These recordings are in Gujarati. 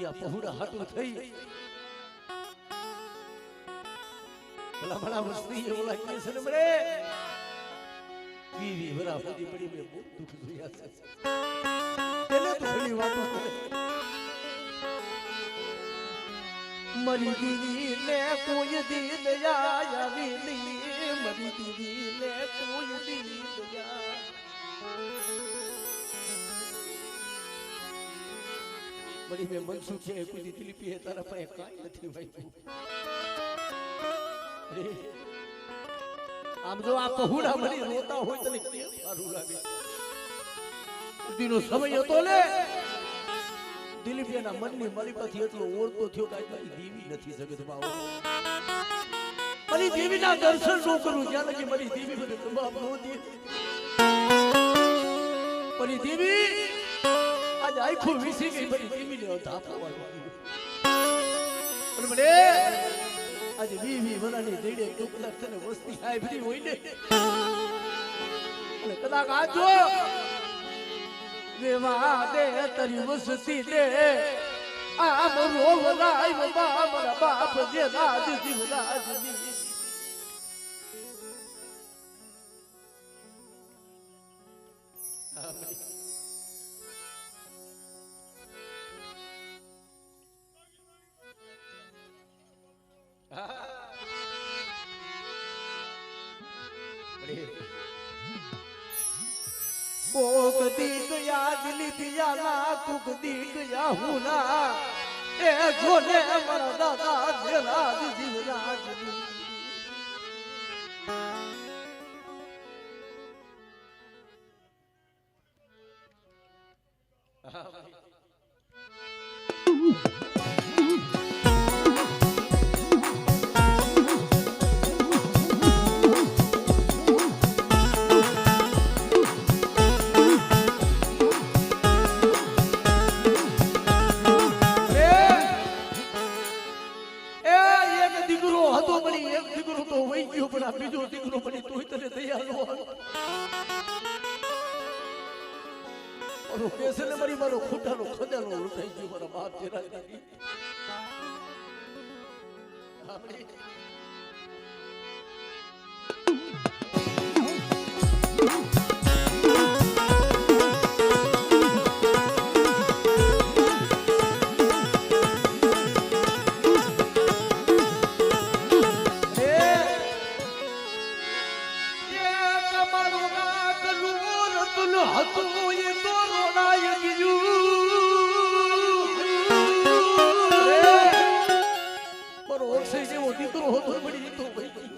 ત્યાં પહોળા હાટું થઈ ભલા વસ્તી ઓલા કે છે ને મરે વીવી વરા પડી પડી મે બહુ દુખ જોયા છે તેને તો ઘણી વાતો કરે મરી દીદી ને કોઈ દી દયા આવી નહીં મરી દીદી ને કોઈ દી દયા મરી મે મનસુખ છે કોઈ દિલીપી તારા પાસે કાઈ નથી વાગ્યું આમ જો આ પહોળા મરી રોતા હોય તને કેમ સારું લાગે દીનો સમય હતો ને દિલીપિયાના મનની મારી પાછી એટલો ઓળતો થયો કે મારી દેવી નથી જગતમાં મારી દેવીના દર્શન ન કરું જ્યાં લગી મારી દેવી મને જવાબ ન દે મારી દેવી આજ આખું વિસી ગઈ મારી દેવીને ધાપવાનું પણ મને આજે 20 વર્ષની દેડે ટુકડા થઈને વસ્તી આયભરી હોય ને અને કદાચ આજો વેવા દે તરી વસતી દે આમ રોવરાય મારા બાપ જે રાજ જીવરાજની કોક દી ગયા દિલીપિયા ના કુક દી ગયા હુના એ જોને મારા દાદા જેરાજ જીવરાજની બીજો દીકરો બની તું તને તૈયાર નો ઓરો કેસે ને મારી મારો ખોટાનો ખદેલો લૂટાઈ ગયો મારા બાપ જેરા દાદી આપણી દીકરો હતો મળી તો ભાઈ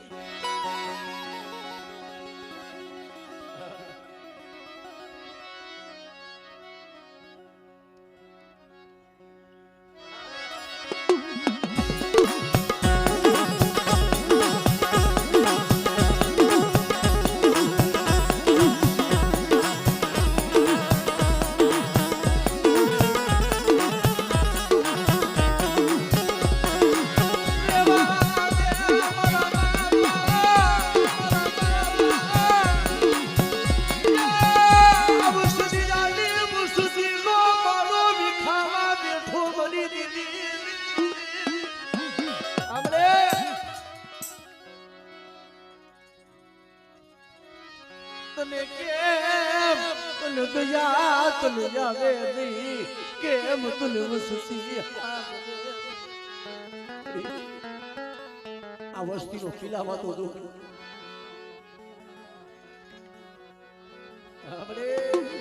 આ વસ્તીનો ખીલાવા તો જો આપણે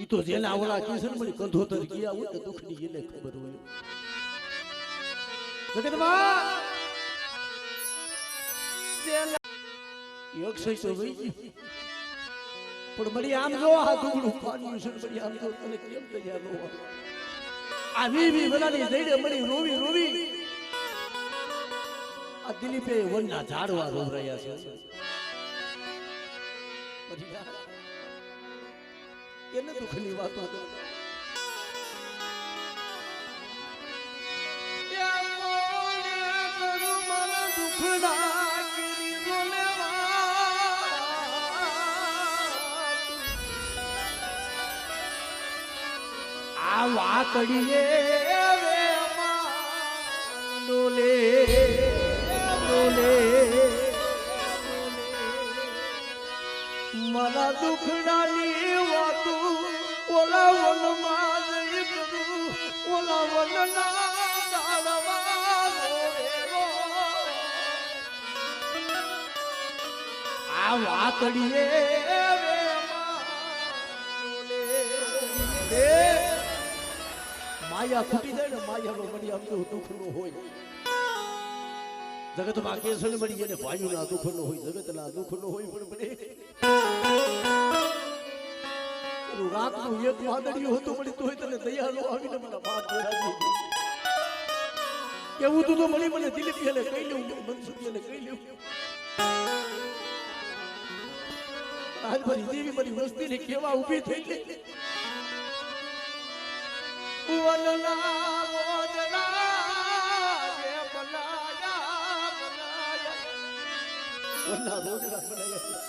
તો જેને આવડા કિશન મળી કંધોતર ગયા હોય તો દુખની એને ખબર હોય જગતમાં અક્ષય તો વહી ગયું પણ મળી આમ જો આ દુગડું પાડ્યું છે મળી આમ જો તને કેમ તૈયાર ન હોય આ વી બનાની જઈને મળી રોવી રોવી આ દિલીપે વનના ઝાડવા રોવરાયા છે એને દુઃખની વાતો આ વાતડીએ રે ડોલે ડોલે મારા દુખડાની વાતું ઓલા વનમાં જઈ કરું ઓલા વનના દાડવા રો આ વાતડીએ માયા ફૂટી જાય ને માયાનો મળી આમ તો દુઃખનો હોય જગતમાં કેસર મળી જાય ને ભાઈઓના દુઃખનો હોય જગતના દુઃખનો હોય પણ મને રાતનું એક વાદળિયું હતું મળી તોય તને દયાળુ આવીને મારા બાપ દેરાજી કેવું તું તો મળી મને દિલીપ એને કહી લેવું મનસુખી એને કહી લેવું આજ મારી દેવી મારી વસ્તીને કેવા ઊભી થઈ ગઈ વનના મોજના જે બનાયા વનના મોજના બનાયા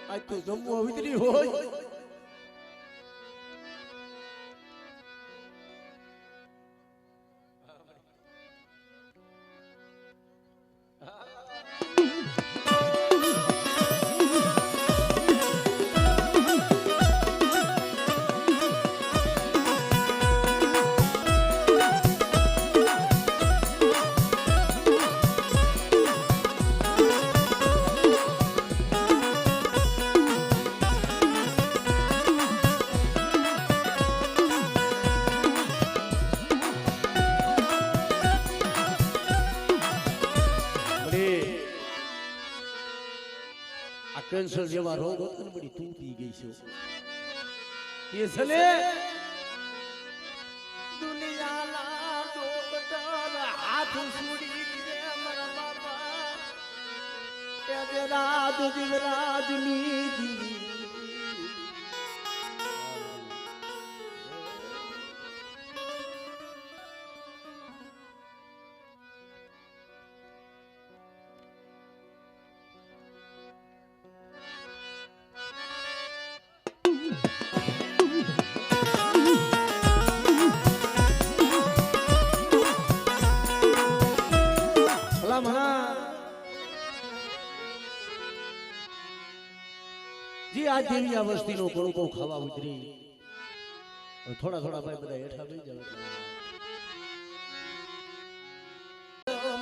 આજ તો જમવા વિતરી હોય કેન્સર જેવા રોગ હતો ને બધી તું પી ગઈ છે કેસલે દુનિયાના ડોક્ટર હાથ સુડી દે મારા બાપા કે રાજ જીવરાજ ની जी आज देवी आ वस्ती नो कोण को खावा उतरी थोड़ा थोड़ा भाई બધા હેઠા બેસી જાવ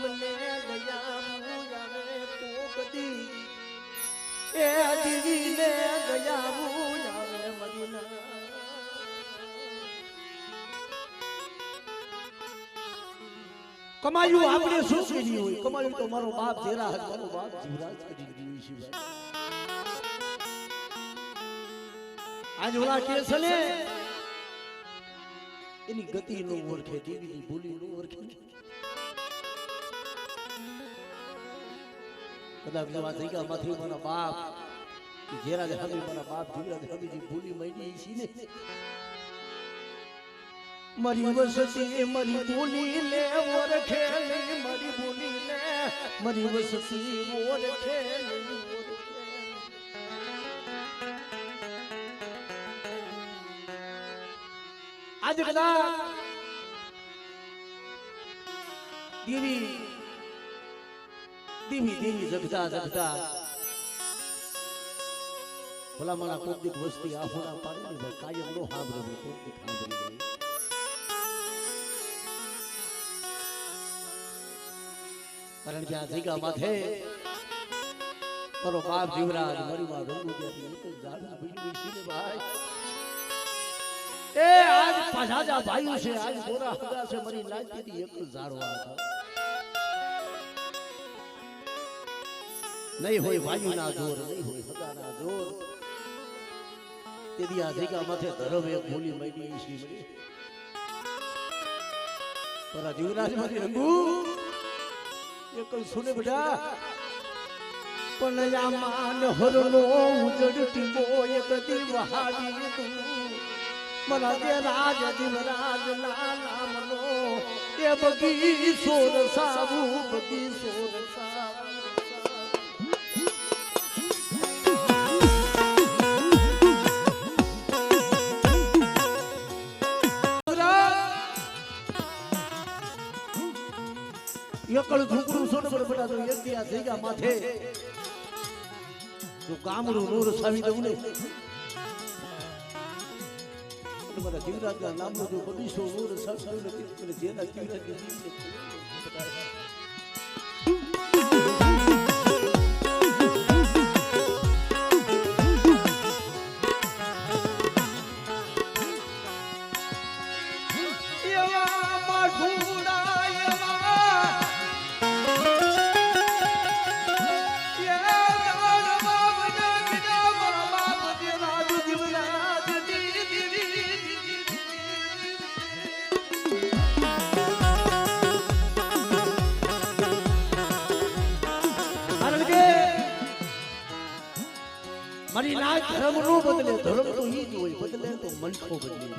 મને ગયા મુજાને કોકતી એ દેવી ને ગયા મુજાને મદીના કમાયું આપણે શું કરી હોય કમાયું તો મારો બાપ જેરા હતો મારો બાપ જીવરાજ કરી દીધી છે આજ ઓલા કેસલે એની ગતિ નો ઓળખે દેવીની બોલી નો ઓળખે કદાચ લેવા થઈ ગયા માંથી મારા બાપ જેરા હમી મારા બાપ જીવરાજ હમીજી બોલી મળી છે ને મારી વસતી મારી બોલી લે ઓળખે મારી બોલી લે મારી વસતી ઓળખે आज कदा देवी देवी देवी जगता जगता भला मला कोणती वस्ती आहोना पाडली भाई कायम नो हांबरे कोणती हांबरी गई कारण के आ जगह माथे मारो बाप जीवराज मारी मां रंगू देती एक जाडू बीड़ी सीने भाई ए आज पछाजा भाइयों से आज गोरा हगा से मरी लाजती थी एक जाड़वा था नहीं होई भाइयों ना जोर नहीं होई हगा ना जोर तेरी आ जगह माथे धरम एक बोली मैडी इसी मरी पर जीवराज मारी रंगू ये कल सुने बेटा पण या मान हरनो उजड़ती वो एक दिवाली तू मना के राज दिवराज नाम नो ये बगी सोर साबू बगी सोर साबू એકલ ઝૂકડું સોને પર બેટા તો એક દી આ જગ્યા માથે જો કામડું નૂર સાવી દઉં ને મારા જીવરાજના નામનો જો બગીચો નૂર સાવી ને જેના જીવરાજની જીવને મારી ના ધર્મ નો બદલે ધર્મ તો ઈ જ હોય બદલે તો મનખો બદલી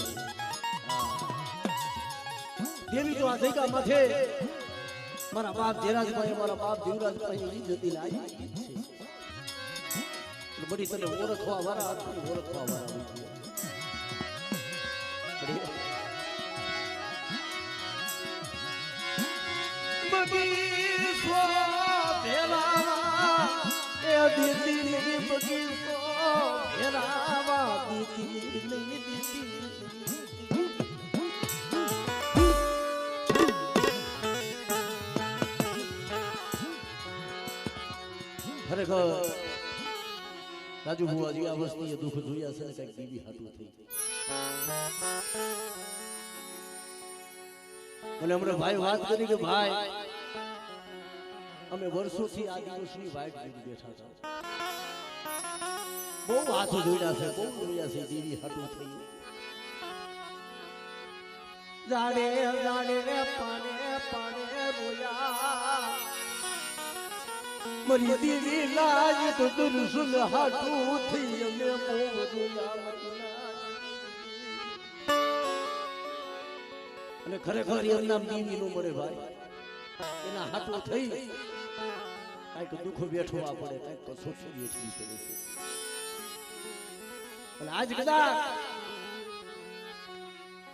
દેવી તો આ જગ્યા માથે મારા બાપ જેરાજભાઈ મારા બાપ જીવરાજભાઈ ઈ જતી લાઈ છે બડી તને ઓળખવા વાળા ઓળખવા વાળા બગી સો ભેલા એ દીદી ની બગી રાવા દીદી નહીં દીદી ખરેખર રાજુ ભુવાજી આ વસ્તુએ દુઃખ જોયા છે ને કઈક દીવી હાટું થઈ મને હમણાં ભાઈ વાત કરી કે ભાઈ અમે વર્ષોથી આ દિવસની વાઇટ જોઈ બેઠા હતા બહુ હાથો જોડ્યા છે બહુ જોયા છે દેવી હાટું થઈ જાડે જાડે પાને પાને રોયા મરી દેવી લાજ તો દુરસુલ હાટું થઈ અમે બહુ જોયા અને ખરેખર એમ નામ દેવી નો મળે ભાઈ એના હાટું થઈ કઈક દુઃખ બેઠવા પડે કઈક કસોટી વેઠવી પડે છે અને આજ કદાચ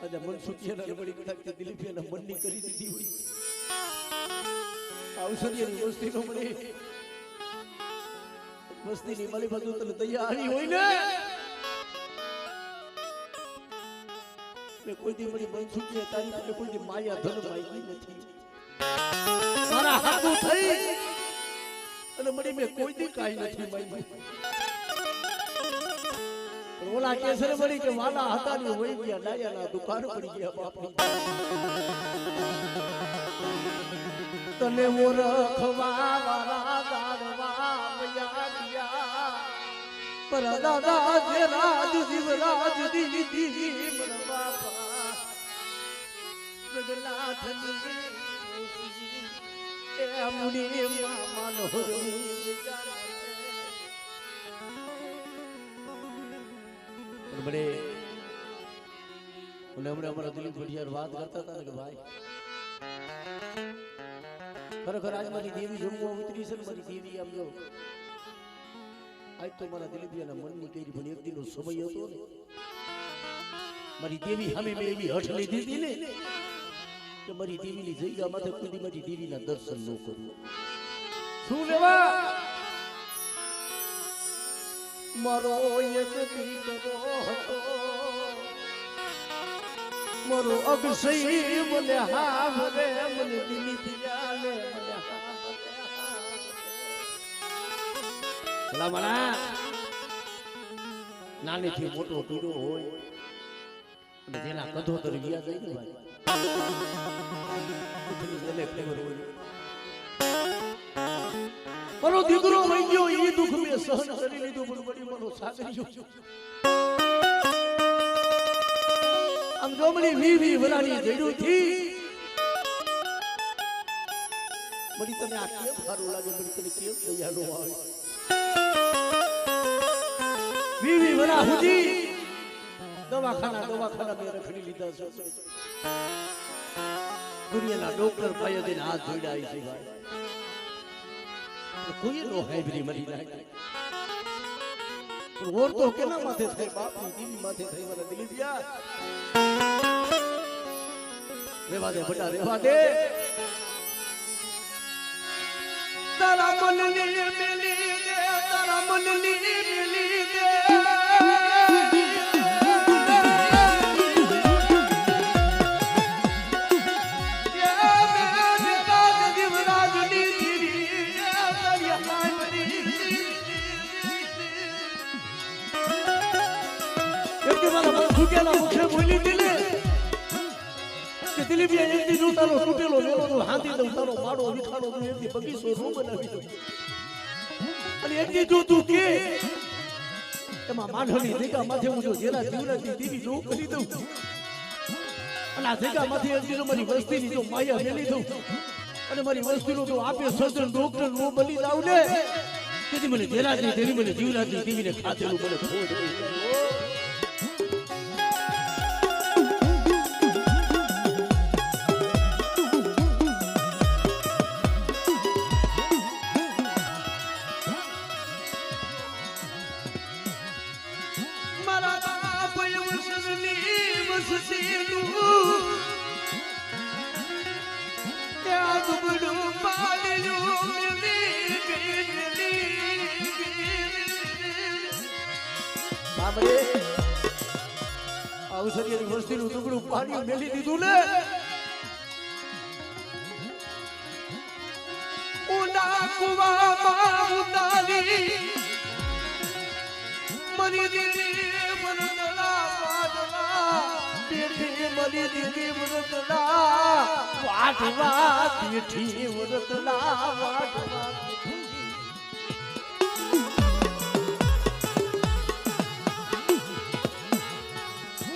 આજે મનસુખિયાના રબડી કદાચ કે દિલીપિયાના મનની કરી દીધી હોય ઔષધિની વસ્તી નો મળી વસ્તીની મારી બાજુ તને તૈયારી હોય ને કોઈ દી મળી મનસુખિયા તારી પાસે કોઈ દી માયા ધન માંગી નથી મારા હાથું થઈ અને મળી મેં કોઈ દી કાઈ નથી માંગ્યું ઓલા કેસર મળી કે વાલા હતા ને હોઈ ગયા ડાયાના દુકાન પડી ગયા બાપની તને ઓળખવા વાળા દાડવા મયા ગયા પર દાદા જે રાજ જીવરાજ દીદી મન બાપા જગન્નાથની એ મુની મામા નો બડે અને હમણાં અમારા દિલીપ ભટિયાર વાત કરતા હતા ને કે ભાઈ ખરેખર આજ મારી દેવી જમવા ઉતરી છે ને મારી દેવી આમ જો આજ તો મારા દિલીપિયાના મનની કઈ પણ એક દિનનો સમય હતો ને મારી દેવી સામે મેં એવી હઠ લીધી હતી ને કે મારી દેવીની જગ્યા માથે કોઈ મારી દેવીના દર્શન ન કરું શું લેવા મારો એક દીકરો હતો મારો અક્ષય મને હાવરે મને દિલીપિયાને મને ભલા મારા નાનીથી મોટો પીડો હોય અને જેના કધોતર ગયા જાય ને ભાઈ એને ખબર હોય મારો દીકરો વહી ગયો એ દુઃખ મેં સહન કરી લીધું પણ બડી મારો સાગર્યો આમ જોમણી વીવી વરાની જડ્યું થી બડી તને આ કેમ સારું લાગે બડી તને કેમ દયાળુ આવે વીવી વરા હુજી દવાખાના મેં રખડી લીધા છે દુનિયાના ડોક્ટર ભાઈઓ દિન હાથ જોડાય છે ભાઈ કોઈ નો હાઈબ્રી મરી જાય ઓર તો કેના માથે થાય બાપની દીવી માથે થઈ મારા દિલીપિયા રેવા દે બટા રેવા દે તારા મનની મેલી દે તારા મનની મેલી દે મુખે બોલી દિલે કે દિલીપ એક દી નું તારો તૂટેલો વેલો નું હાથી દઉં તારો માડો વિખાડો તું એક દી બગીચો રૂ બનાવી દઉં અને એક દી તું કે એમાં માંડવની જગ્યા માથે હું જો જેના જીવરાતી દેવી નો કરી દઉં અને આ જગ્યા માથે એક દી મારી વસ્તીની જો માયા મેલી દઉં અને મારી વસ્તીનો જો આપે સર્જન ડોક્ટર નો બની જાવ ને તેથી મને જેરાજી દેવી મને જીવરાતી દેવીને ખાતેલું મને ખોટ ઔષધિની વસ્તીનું ટુકડું પાણી મેલી દીધું ને ઊંડા કુવામાં ઉતારી મરી દીધી મરદલા વાડવા બેઠી મરી દીધી મરદલા વાડવા બેઠી મરદલા વાડવા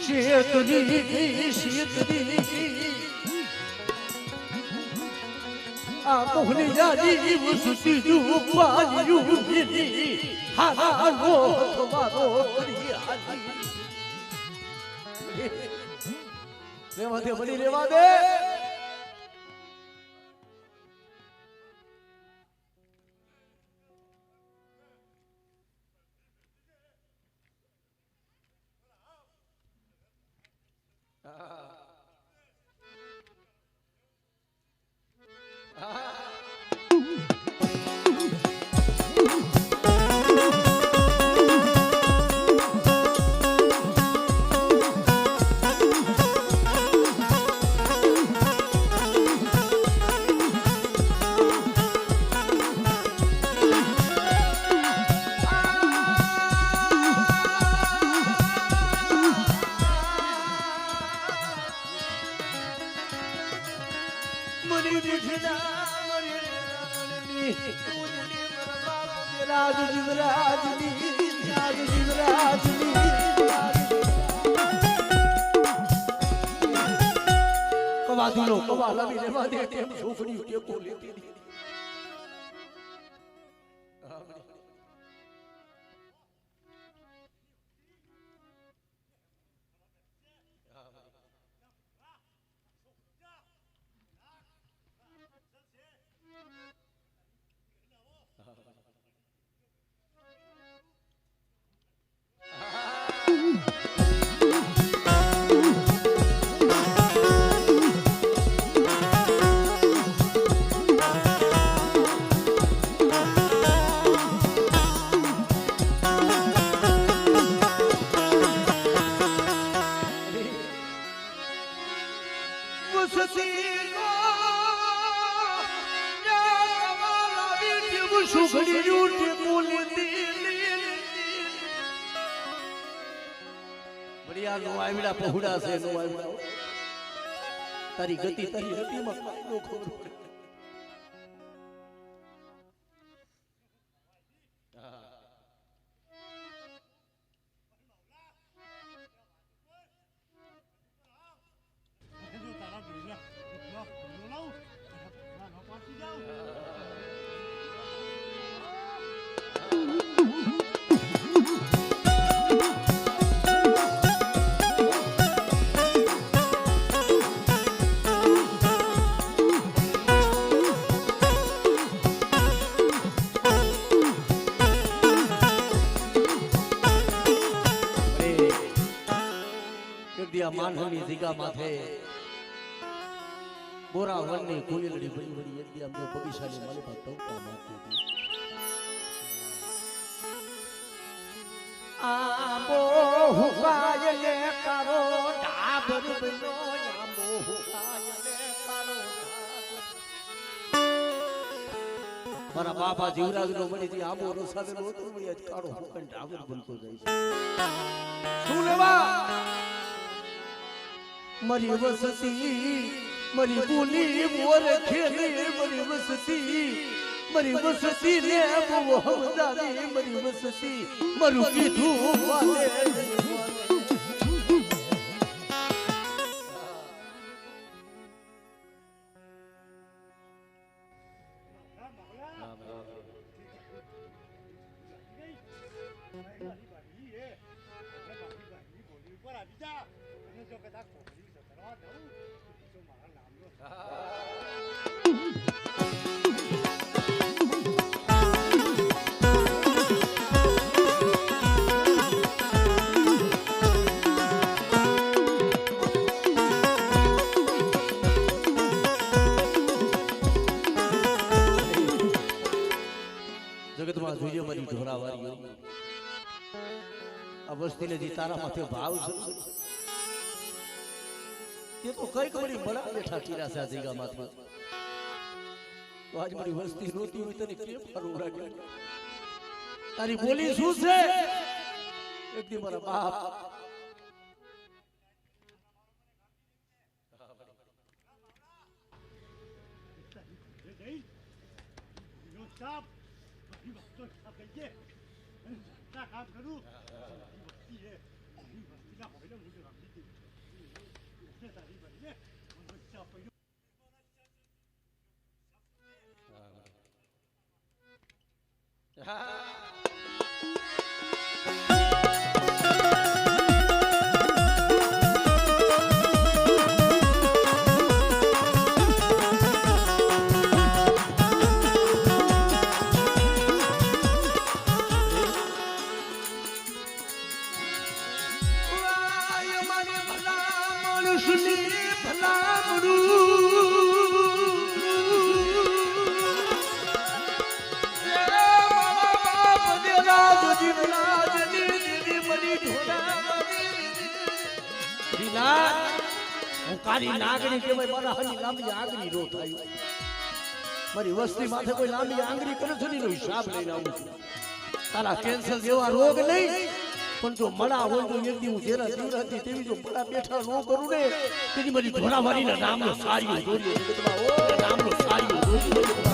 શેતરી આ મોહની જાજી વસતી જુ પાયું મેરી હારો તમારો રેવા દે બની રેવા દે કવા લાવી લેવા દે તેમ છોકરી ટેકો લેતી પહોળા છે તારી ગતિ તારી ગતિમાં નો ખબર પડે માનવની જગ્યા માથે બોરા વનની કોયલડી બની બની એક દી આમ બગીચાની માલી પર ટંકા મારતી હતી. આંબો હુકાય લે કારો ઢાબર બનો આંબો હુકાય લે કારો મારા બાપા જીવરાજ નો મળી થી આંબો રસાવેલો હતો મળી આજ કારો હુકાય ઢાબર બનતો જાય છે. શું લેવા મરી વસતી મરી બોલી મોર ખેલી મરી વસતી ને બહુ હમદારી મરી વસતી મરું કીધું વાલે જગતમાં જોઈએ મારી ઢોરાવારીઓ આ વસ્તીને જે તારા માથે ભાવ છે તે તો કઈક મારી બળા બેઠા કીરા છે આ જગ્યામાંથી તો આજ મારી વસ્તી રોતી હોય તને કેમ ફરવું લાગે તારી બોલી શું છે એક દી મારા બાપ काम करूं નાગણી કેવાય મારા હની લાંબી આંગળી રો થાય મારી વસ્તી માથે કોઈ લાંબી આંગળી કરે છે ને હિસાબ લઈને આવું છું તારા કેન્સર જેવા રોગ નહીં પણ જો મળા હોય તો એક દી હું જેરા જીવરાતી તેવી જો મળા બેઠા ન કરું ને તેની મારી ઢોરાવારીના નામનો સારીઓ દોર્યો નામનો સારીઓ દોર્યો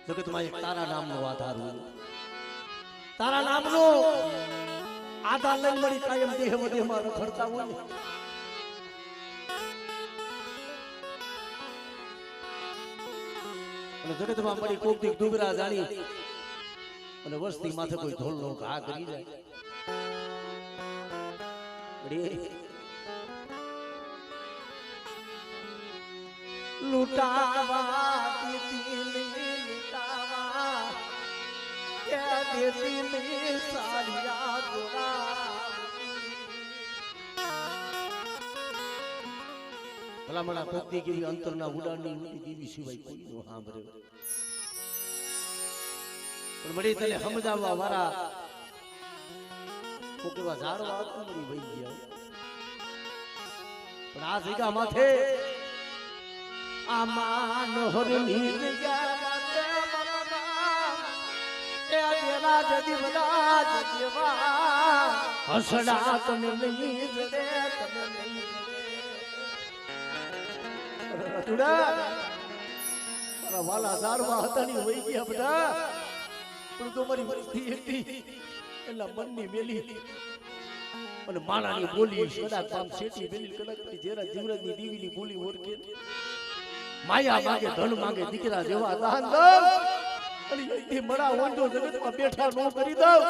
જગતમાં એક તારા નામનો આધાર હોય તારા નામનો આધાર લઈને મળી કાયમ દેહ વધેમાં રખડતા હોય અને જગતમાં મળી કોક દી ડુગરા જાણી અને વસ્તી માથે કોઈ ઢોલનો ઘા કરી જાય લૂટાવા ભલામણા ભક્તિ કેવી અંતરના ઉડાડની ઉડી દેવી સિવાય કોઈ નો સાંભળે પણ મળી તને સમજાવવા વાળા કોકેવા ઝાડવા મળી વહી ગયા પણ આ જગ્યા માથે આ માનહરની જગ્યા માથે રાજ દિવરાજ જેવા હસડા તને નહીં જડે તને નહીં રતુડા મારા વાલા ઝાડવા હતા ની વહી ગયા બધા પણ તો મારી વસ્તી હતી એલા મનની મેલી અને માણાની બોલી સદા કામ શેટી મેલી કલાક જેરા જીવરાજની દીવીની બોલી ઓળખે માયા માંગે ધન માંગે દીકરા જેવા દાન દઉં અને એથી મરા ઓંધો જગતમાં બેઠા નો કરી દઉં.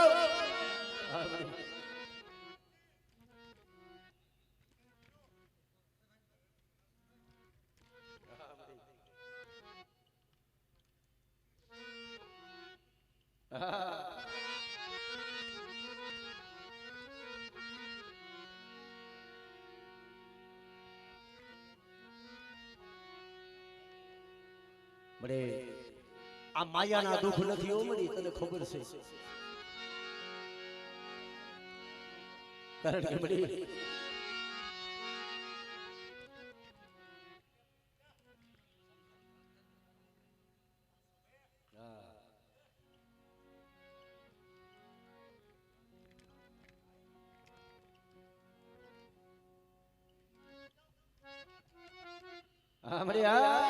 બડે આ માયાના દુઃખ નથી હો મળી, તને ખબર છે. કારણ કે બડી હા મળી હા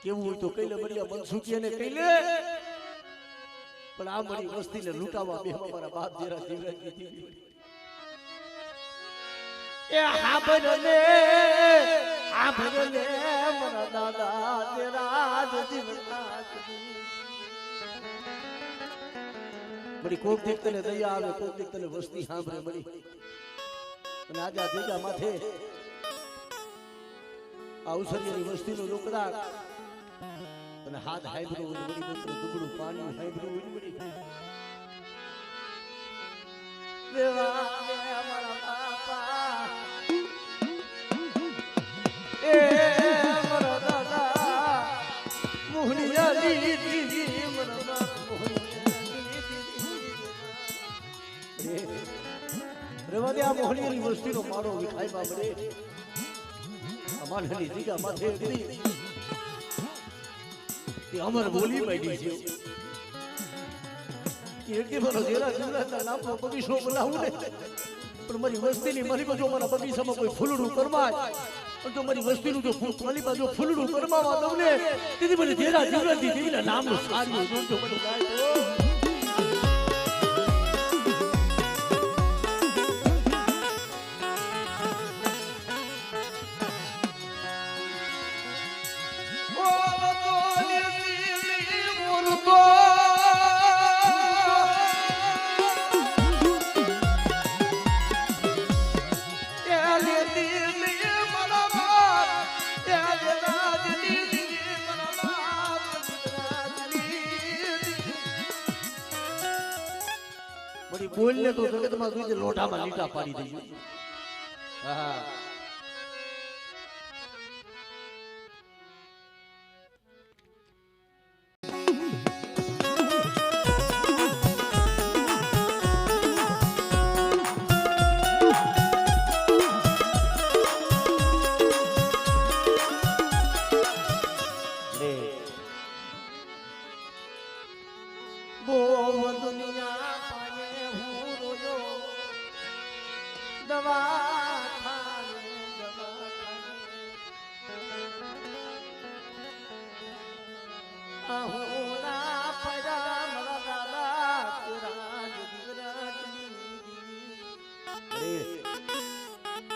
કેવું હોય તો કઈ લે બળિયા મનસુખી ને કઈ લે, પણ આ મારી વસ્તી ને લૂંટાવા બે મારા બાપ જેરા જીવરાજી દીધી. એ હા ભરલે મારા દાદા તેરા જીવરાજી. બડી કોક દેખ તને દયા આવે, કોક દેખ તને વસ્તી સાંભળે બડી. અને આજા દેજા માથે અવસરીની વસ્તીનો લોકડા અને હાથ હાઈબ્રો ઉડબડી મંત્ર દુબળું પાણી હાઈબ્રો ઉડબડી. દેવા દે મારા બાપા એ મારા દાદા મોહનિયા દીદી મારા બાપ મોહનિયા. રેવા દે આ મોહનિયાની વસ્તીનો મારો વિખાય બાબડે. અમારી જીગા માથે ઉડી તે અમર બોલી માંડી છે કે એક મારો જેરા જીવરાજના નામનો બગીચો બનાવું ને, પણ મારી વસ્તીની મારી બાજુ મારા બગીચામાં કોઈ ફૂલડું કરમાય, પણ જો મારી વસ્તીનું જો મારી બાજુ ફૂલડું કરમાવા દઉં ને તેથી મને જેરા જીવરાજની દેવીના નામનો સારું જોજો મને ગાય તો. બોલને તો જગતમાં જોઈ લોઢામાં લીટા પાડી દઈએ. હા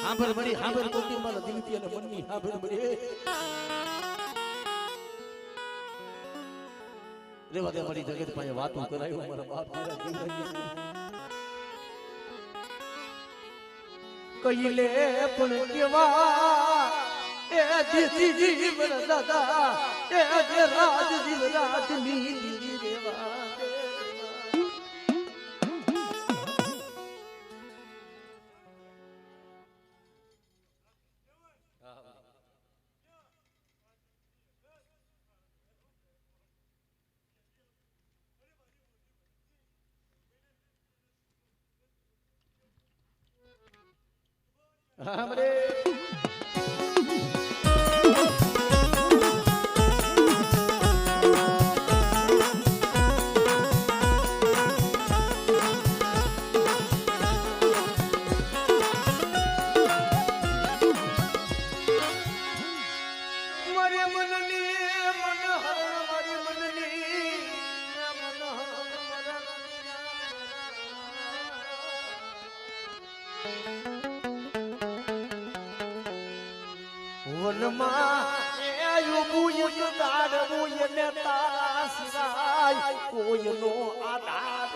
હાંભર મળી હાંભર કોટી મારા દિલથી અને મનની હાંભર મળી. રેવા દે મારી જગત પાસે વાતો કરાયો મારા બાપ મારા જીવરાજી કઈ લે પણ કેવા એ દીદી જીવન દાદા એ રાજ જીવરાજ ની રેવા સાંભળે વનમાં યુબુય દાડવું એને તારા સિવાય કોઈનો આધાર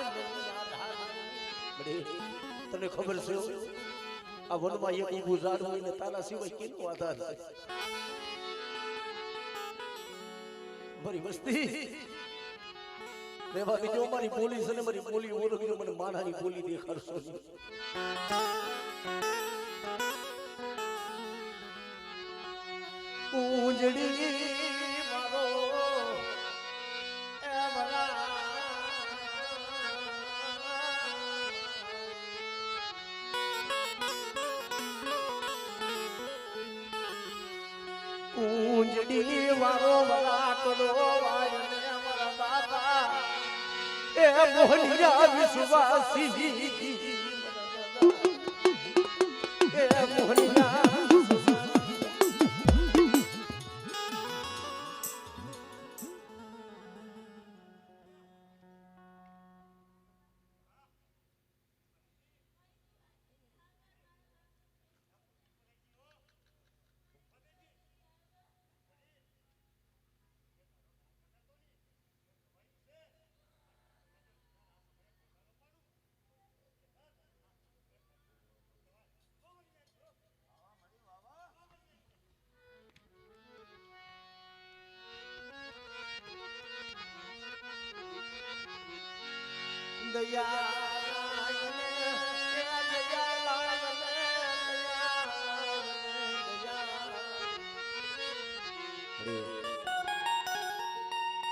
નહીં. તને ખબર છે આ વનમાં એક ઊભું ઝાડવું એને તારા સિવાય કેનો આધાર છે? મારી વસ્તી રેવા દીજો. મારી બોલી છે ને મારી બોલી ઓળખજો. મને માણાની બોલી દેખાડશો નહીં. ઉજળી મારો એ ભલા ઉજળી વારો વલાકડો વાયને મારા બાબા એ મોહનિયા વિશ્વાસી એ મોહનિયા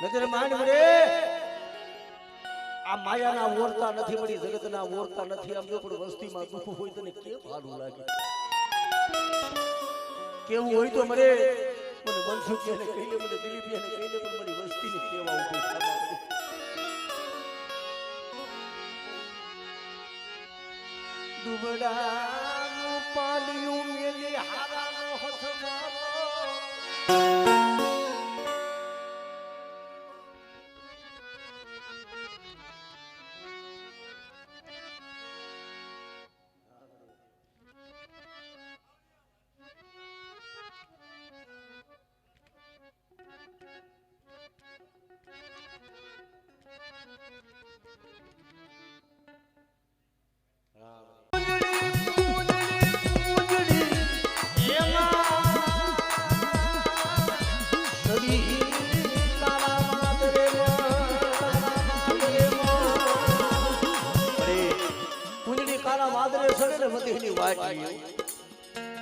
નજર માંડ મળે આ માયાના ઓરતા નથી મળી, જગતના ઓરતા નથી. આમ જો પણ વસ્તીમાં દુઃખ હોય તને કેમ સારું લાગે? કેવું હોય તો મરે. મને મનસુખિયાને કહી લે, મને દિલીપિયાને કહી લે, પણ મારી વસ્તીની કેવા ઉભી થવા મળી. દુબડાનું પાલિયું મેલી હારાનો હથ મારો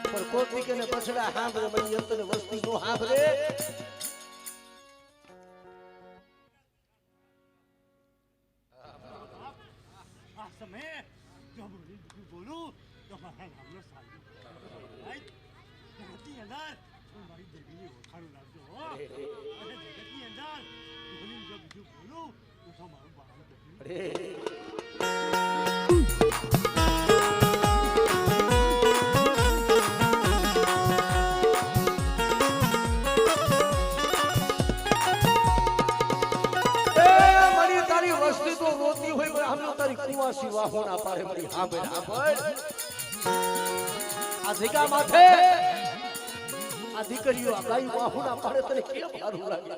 પણ કોટી કે ને પછડા સાંભળે મળી એમ તને વસ્તી નો સાંભળે. આ સમયે જો બોલું તો મારા નામનો સાલુ જગતની અંદર મારી દેવીની ઓળખાણ લાવજો અને જગતની અંદર બોલી જો બીજું બોલું તો મારું બાળક કુવાસી વાહોના પારે મળી હાંભે આ જગ્યા માથે આ દીકરીઓ આ ગાય વાહોના પારે તને કેમ સારું લાગે?